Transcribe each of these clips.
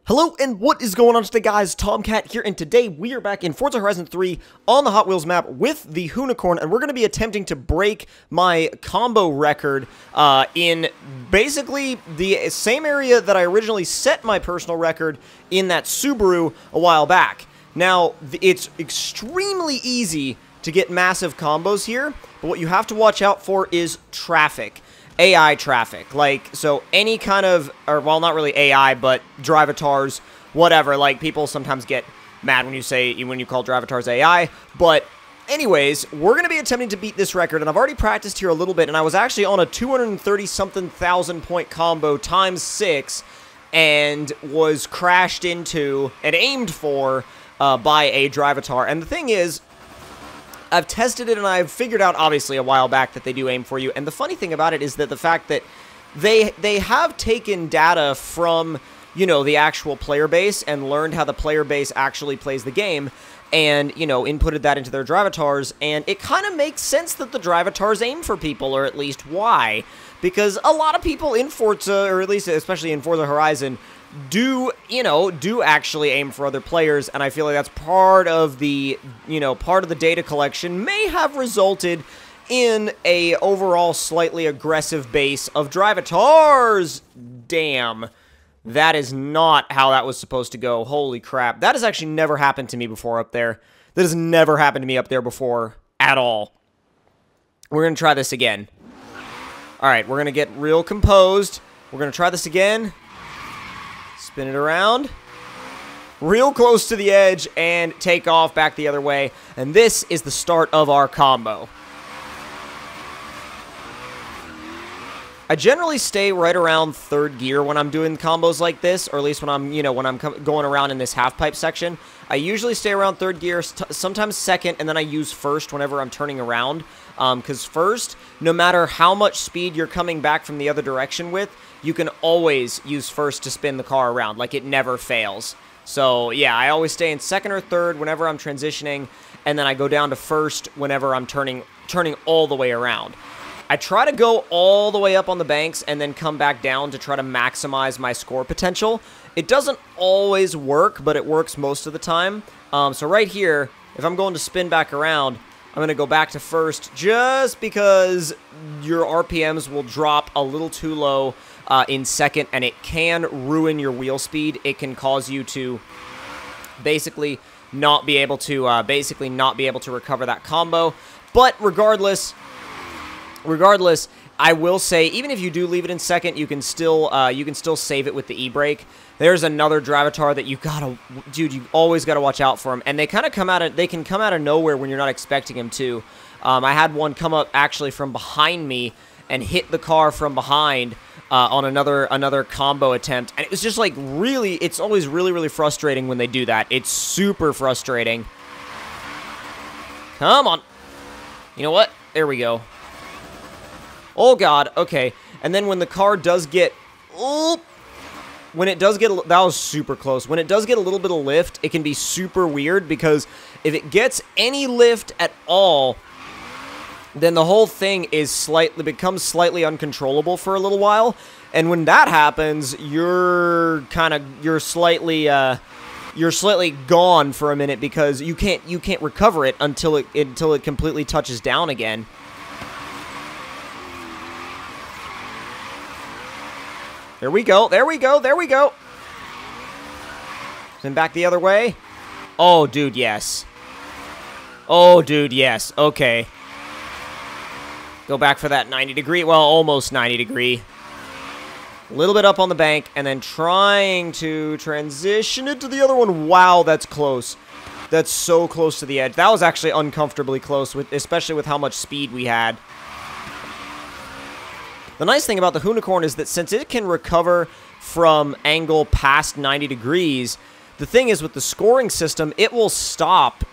Hello and what is going on today, guys? Tomcat here, and today we are back in Forza Horizon 3 on the Hot Wheels map with the Hoonicorn, and we're going to be attempting to break my combo record in basically the same area that I originally set my personal record in that Subaru a while back. Now, it's extremely easy to get massive combos here, but what you have to watch out for is traffic. AI traffic, like, so any kind of, or, well, not really AI, but drivatars, whatever, like, people sometimes get mad when you call drivatars AI, but anyways, we're going to be attempting to beat this record, and I've already practiced here a little bit, and I was actually on a 230-something thousand point combo times 6, and was crashed into and aimed for by a drivatar, and the thing is, I've tested it and I've figured out, obviously, a while back that they do aim for you. And the funny thing about it is that the fact that they have taken data from, you know, the actual player base and learned how the player base actually plays the game and, you know, inputted that into their drivatars. And it kind of makes sense that the drivatars aim for people, or at least why. Because a lot of people in Forza, or at least especially in Forza Horizon, do actually aim for other players, and I feel like that's part of the, part of the data collection may have resulted in a overall slightly aggressive base of drivatars. Damn. That is not how that was supposed to go. Holy crap. That has actually never happened to me before up there. That has never happened to me up there before at all. We're going to try this again. Alright, we're going to get real composed. We're going to try this again. Spin it around, real close to the edge, and take off back the other way. And this is the start of our combo. I generally stay right around third gear when I'm doing combos like this, or at least when I'm, going around in this half-pipe section. I usually stay around third gear, sometimes second, and then I use first whenever I'm turning around. Because first, no matter how much speed you're coming back from the other direction with, you can always use first to spin the car around. Like, it never fails. So, yeah, I always stay in second or third whenever I'm transitioning, and then I go down to first whenever I'm turning all the way around. I try to go all the way up on the banks and then come back down to try to maximize my score potential. It doesn't always work, but it works most of the time. So right here, if I'm going to spin back around, I'm going to go back to first just because your RPMs will drop a little too low in second, and it can ruin your wheel speed. It can cause you to basically not be able to recover that combo. But regardless, I will say, even if you do leave it in second, you can still save it with the e-brake. There's another drivatar that you always gotta watch out for them, and they can come out of nowhere when you're not expecting them to. I had one come up actually from behind me and hit the car from behind on another combo attempt, and it was just like it's always really frustrating when they do that. It's super frustrating. Come on. You know what? There we go. Oh god, okay. And then when the car does get, that was super close. When it does get a little bit of lift, it can be super weird, because if it gets any lift at all, then the whole thing becomes slightly uncontrollable for a little while. And when that happens, you're slightly gone for a minute, because you can't recover it until it completely touches down again. There we go, there we go, there we go. Then back the other way. Oh, dude, yes. Oh, dude, yes. Okay. Go back for that 90-degree, well, almost 90-degree. A little bit up on the bank, and then trying to transition it to the other one. Wow, that's close. That's so close to the edge. That was actually uncomfortably close, especially with how much speed we had. The nice thing about the Hoonicorn is that since it can recover from angle past 90 degrees, the thing is with the scoring system, it will stop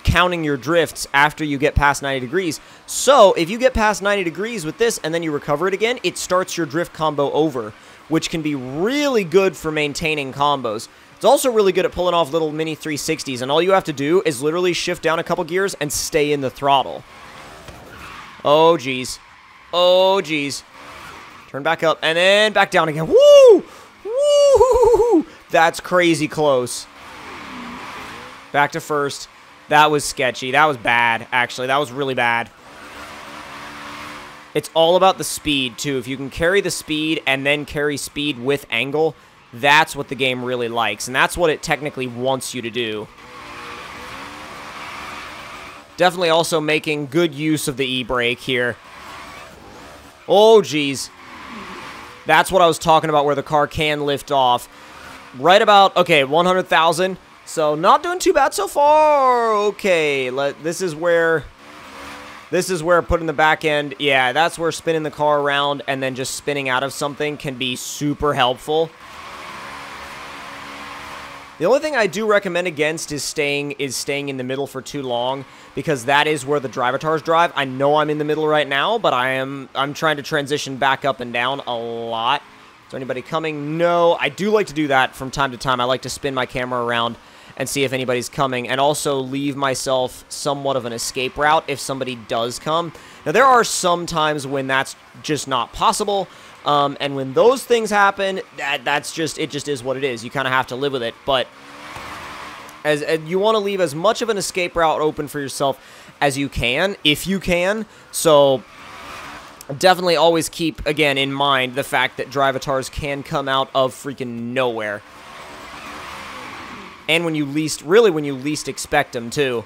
counting your drifts after you get past 90 degrees. So if you get past 90 degrees with this and then you recover it again, it starts your drift combo over, which can be really good for maintaining combos. It's also really good at pulling off little mini 360s, and all you have to do is literally shift down a couple gears and stay in the throttle. Oh, geez. Oh, geez. Turn back up, and then back down again. Woo! Woo! That's crazy close. Back to first. That was sketchy. That was bad, actually. That was really bad. It's all about the speed, too. If you can carry the speed and then carry speed with angle, that's what the game really likes. And that's what it technically wants you to do. Definitely also making good use of the e-brake here. Oh, geez. That's what I was talking about, where the car can lift off. Right about, okay, 100,000. So, not doing too bad so far. Okay, this is where putting the back end, yeah, that's where spinning the car around and then just spinning out of something can be super helpful. The only thing I do recommend against is staying in the middle for too long, because that is where the drivatars drive. I know I'm in the middle right now, but I'm trying to transition back up and down a lot. Is there anybody coming? No. I do like to do that from time to time. I like to spin my camera around and see if anybody's coming, and also leave myself somewhat of an escape route if somebody does come. Now, there are some times when that's just not possible. And when those things happen, it just is what it is. You kind of have to live with it. But as you want to leave as much of an escape route open for yourself as you can, if you can. So definitely always keep, again, in mind the fact that drivatars can come out of freaking nowhere. And when you least expect them, too.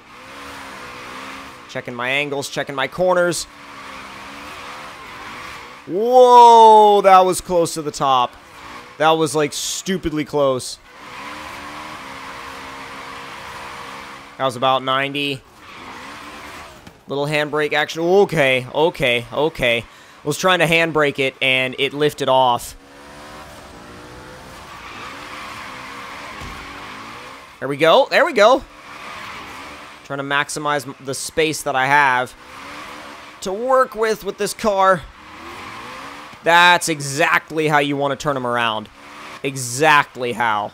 Checking my angles, checking my corners. Whoa, that was close to the top. That was, like, stupidly close. That was about 90. Little handbrake action. Okay. I was trying to handbrake it, and it lifted off. There we go. Trying to maximize the space that I have to work with this car. That's exactly how you want to turn them around. Exactly how.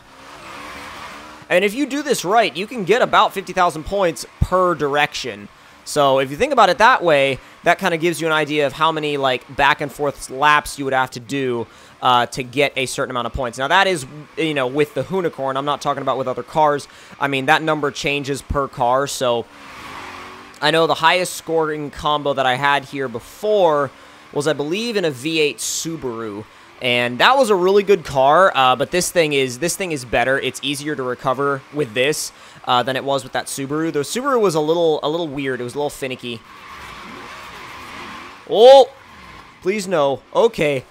And if you do this right, you can get about 50,000 points per direction. So if you think about it that way, that kind of gives you an idea of how many, like, back and forth laps you would have to do to get a certain amount of points. Now, that is, you know, with the Unicorn. I'm not talking about with other cars. I mean, that number changes per car. So I know the highest scoring combo that I had here before was, I believe, in a V8 Subaru, and that was a really good car. But this thing is better. It's easier to recover with this than it was with that Subaru. The Subaru was a little weird. It was a little finicky. Oh, please no. Okay.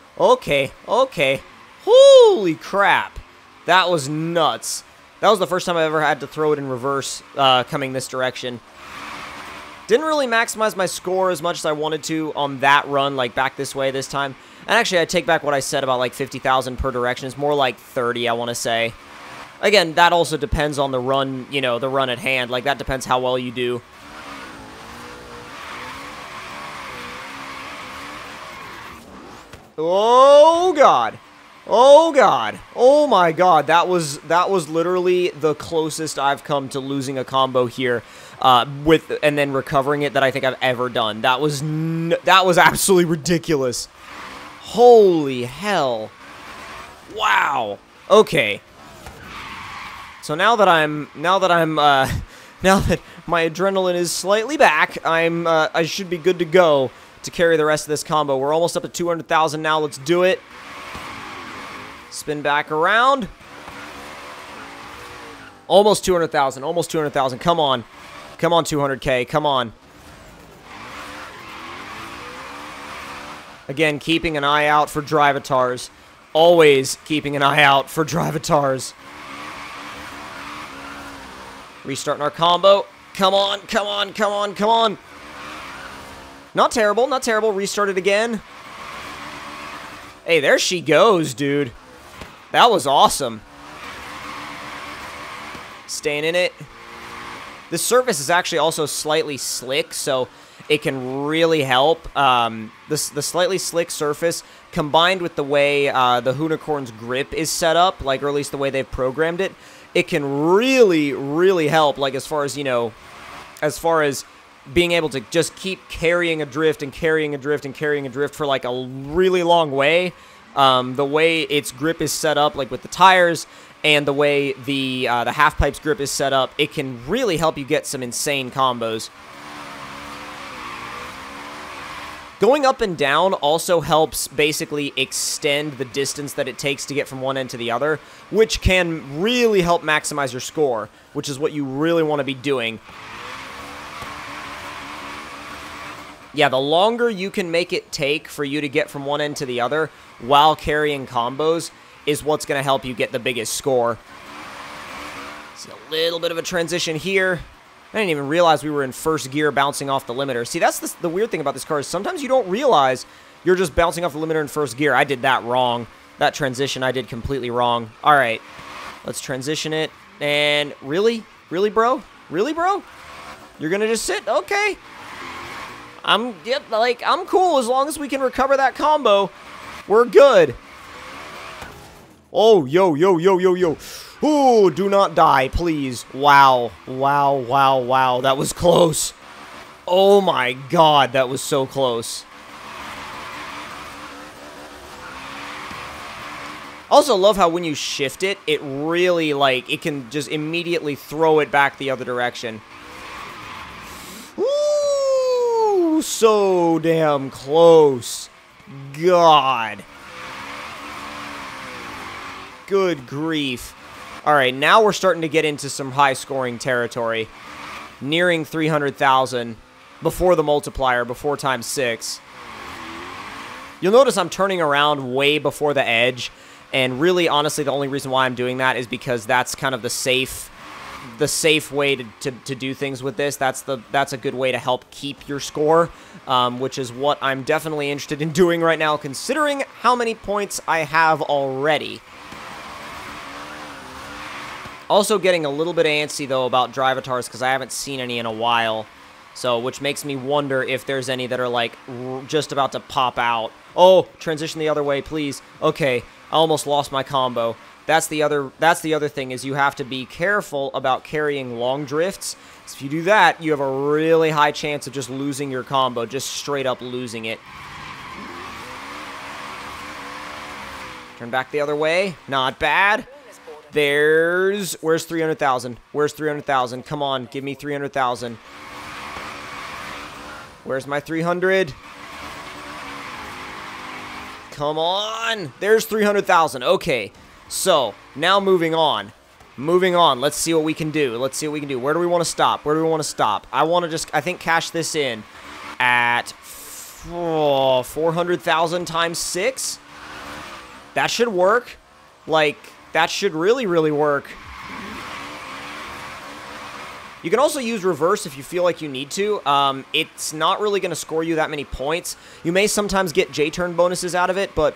Holy crap, that was nuts. That was the first time I ever had to throw it in reverse coming this direction. Didn't really maximize my score as much as I wanted to on that run, like back this way this time. And actually, I take back what I said about like 50,000 per direction. It's more like 30, I want to say. Again, that also depends on the run, you know, the run at hand. Like, that depends how well you do. Oh, God. Oh, God. Oh, my God. That was literally the closest I've come to losing a combo here. And then recovering it that I think I've ever done. That was absolutely ridiculous. Holy hell. Wow. Okay. So now that my adrenaline is slightly back, I should be good to go to carry the rest of this combo. We're almost up to 200,000 now. Let's do it. Spin back around. Almost 200,000. Almost 200,000. Come on. Come on, 200K. Come on. Again, keeping an eye out for drivatars. Always keeping an eye out for drivatars. Restarting our combo. Come on, come on, come on, come on. Not terrible, not terrible. Restart it again. Hey, there she goes, dude. That was awesome. Staying in it. This surface is actually also slightly slick, so it can really help. The slightly slick surface, combined with the way the Unicorn's grip is set up, like, or at least the way they've programmed it, it can really, really help, like, as far as, you know, as far as being able to just keep carrying a drift and carrying a drift and carrying a drift for, like, a really long way. The way its grip is set up, like with the tires and the way the half-pipe's grip is set up, it can really help you get some insane combos. Going up and down also helps basically extend the distance that it takes to get from one end to the other, which can really help maximize your score, which is what you really want to be doing. Yeah, the longer you can make it take for you to get from one end to the other while carrying combos is what's going to help you get the biggest score. See a little bit of a transition here. I didn't even realize we were in first gear bouncing off the limiter. See, that's the weird thing about this car is sometimes you don't realize you're just bouncing off the limiter in first gear. I did that wrong. That transition I did completely wrong. All right, let's transition it. And really? Really, bro? Really, bro? You're going to just sit? Okay. I'm cool as long as we can recover that combo. We're good. Oh, yo, yo, yo, yo, yo. Ooh, do not die, please. Wow. Wow, wow, wow. That was close. Oh my god, that was so close. Also love how when you shift it, it really, like, it can just immediately throw it back the other direction. Ooh, so damn close. God. Good grief. Alright, now we're starting to get into some high-scoring territory. Nearing 300,000 before the multiplier, before times 6. You'll notice I'm turning around way before the edge, and really, honestly, the only reason why I'm doing that is because that's kind of the safe way to do things with this. That's a good way to help keep your score, which is what I'm definitely interested in doing right now, considering how many points I have already. Also getting a little bit antsy, though, about Drivatars, because I haven't seen any in a while. So, which makes me wonder if there's any that are, like, just about to pop out. Oh, transition the other way, please. Okay, I almost lost my combo. That's the other thing, is you have to be careful about carrying long drifts. So if you do that, you have a really high chance of just losing your combo, just straight up losing it. Turn back the other way. Not bad. Where's 300,000? Where's 300,000? Come on, give me 300,000. Where's my 300? Come on. There's 300,000. Okay. So, now moving on. Moving on. Let's see what we can do. Let's see what we can do. Where do we want to stop? Where do we want to stop? I want to just, I think, cash this in at 400,000 times 6. That should work. Like, that should really, really work. You can also use reverse if you feel like you need to. It's not really going to score you that many points. You may sometimes get J-turn bonuses out of it, but...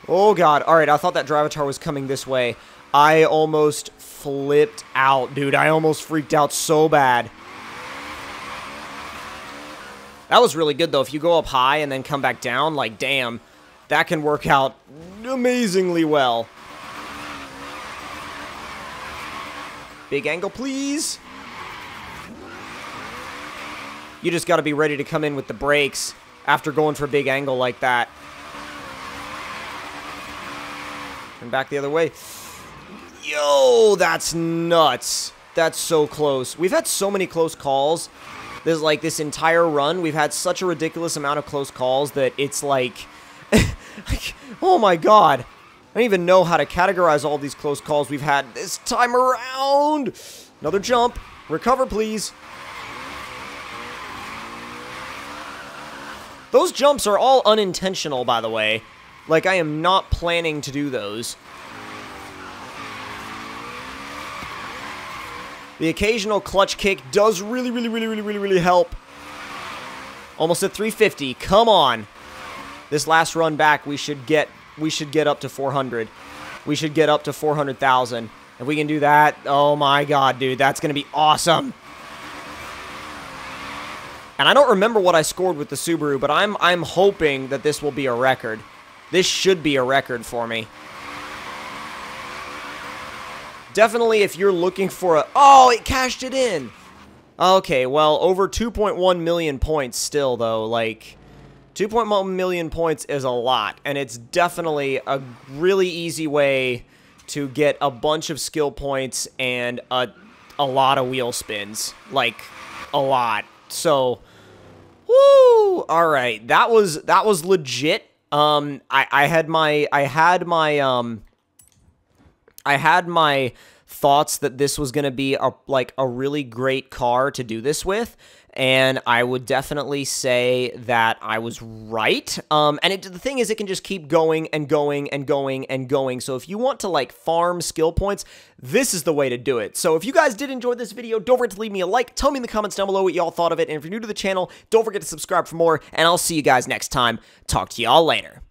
Oh, God. All right, I thought that Drivatar was coming this way. I almost flipped out, dude. I almost freaked out so bad. That was really good, though. If you go up high and then come back down, like, damn, that can work out amazingly well. Big angle, please. You just got to be ready to come in with the brakes after going for a big angle like that. Turn back the other way. Yo, that's nuts. That's so close. We've had so many close calls. There's like this entire run. We've had such a ridiculous amount of close calls that it's like... oh my god. I don't even know how to categorize all these close calls we've had this time around. Another jump. Recover, please. Those jumps are all unintentional, by the way. Like, I am not planning to do those. The occasional clutch kick does really help. Almost at 350. Come on. This last run back, we should get up to 400. We should get up to 400,000. If we can do that, oh my god, dude, that's going to be awesome. And I don't remember what I scored with the Subaru, but I'm hoping that this will be a record. This should be a record for me. Definitely if you're looking for a... Oh, it cashed it in! Okay, well, over 2.1 million points still, though. Like, 2.1 million points is a lot, and it's definitely a really easy way to get a bunch of skill points and a lot of wheel spins. Like, a lot. So, woo! Alright, that was legit. I had my thoughts that this was going to be a really great car to do this with, and I would definitely say that I was right. And the thing is, it can just keep going and going and going and going. So if you want to like farm skill points, this is the way to do it. So if you guys did enjoy this video, don't forget to leave me a like. Tell me in the comments down below what y'all thought of it. And if you're new to the channel, don't forget to subscribe for more. And I'll see you guys next time. Talk to y'all later.